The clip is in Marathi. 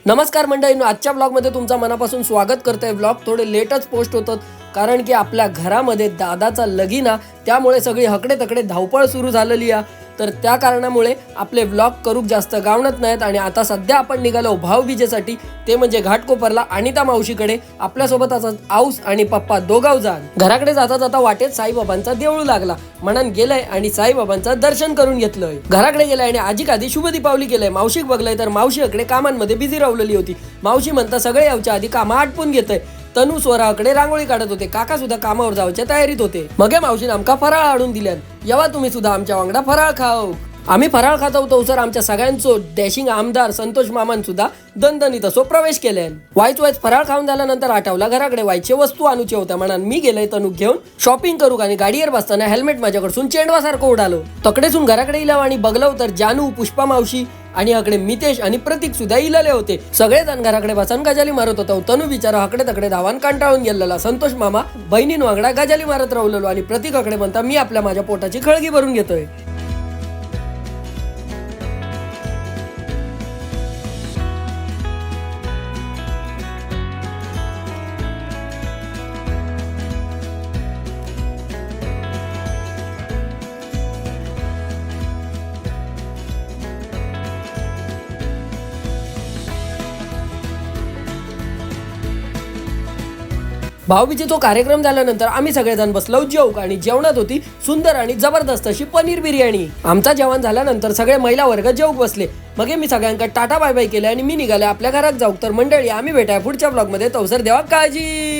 नमस्कार मंडळींनो, आजच्या ब्लॉगमध्ये तुमचं मनापासून स्वागत करतोय। ब्लॉग थोडे लेटच पोस्ट होतात कारण की आपल्या घरामध्ये दादाचा लगीना, त्यामुळे सगळी हकडे तकडे धावपळ सुरू झालेली आहे। तर त्या कारणामुळे आपले ब्लॉग करूक जास्त गावणत नाहीत आणि आता सध्या आपण निघालो भाऊबीजेसाठी, ते म्हणजे घाटकोपरला अनिता मावशीकडे। आपल्यासोबत असं आऊस आणि पप्पा दोघाव जाण। घराकडे जाता जाता वाटेत साईबाबांचा देऊळ लागला म्हणून गेलंय आणि साईबाबांचं दर्शन करून घेतलंय। घराकडे गेलाय आणि आजी आधी शुभ दीपावली केलंय। मावशीक बघलंय तर मावशीकडे कामांमध्ये बिझी राहिलेली होती। मावशी म्हणता सगळे यावच्या आधी कामं आटपून घेतय। तनू स्वराकडे रांगोळी काढत होते। काका सुद्धा कामावर जायच्या तयारीत होते। मगे मावशीने आमका फराळ आणून दिल्यान, येवा तुम्ही सुद्धा आमच्या वांगडा फराळ खाओ। आम्ही फराळ खात होतो सर आमच्या सगळ्यांचो डॅशिंग आमदार संतोष मामान सुद्धा दणदणीत असो प्रवेश केल्यान। वाईच फराळ खाऊन झाल्यानंतर आठवला घराकडे वाईचे वस्तू आणूचे होत्या म्हणून मी गेलोय तनूक घेऊन शॉपिंग करू। आणि गाडीवर बसताना हेल्मेट माझ्याकडसून चेंडवासारखं उडालो। तकडेसून घराकडे इलाव आणि बघलो तर जानू, पुष्पा मावशी आणि हकडे मितेश आणि प्रतीक सुद्धा इलेले होते। सगळेजण घराकडे बसून गजाली मारत होतो। तनू बिचारा हकडे तकडे धावान कंटाळून गेलेला। संतोष मामा बहिणीन वांगडा गजाली मारत राहिलेलो आणि प्रतीक हकडे म्हणता मी आपल्या माझ्या पोटाची खळगी भरून घेतोय। भाऊबीजेचा कार्यक्रम झाल्यानंतर आम्ही सगळेजण बसलो जेवूक आणि जेवणात होती सुंदर आणि जबरदस्त अशी पनीर बिर्याणी। आमचा जेवण झाल्यानंतर सगळे महिला वर्ग जेवूक बसले। मग मी सगळ्यांका टाटा बाय बाय केले आणि मी निघाले आपल्या घरात जाऊक। तर मंडळी आम्ही भेटाय पुढच्या ब्लॉग मध्ये, तवसर देवा काळजी।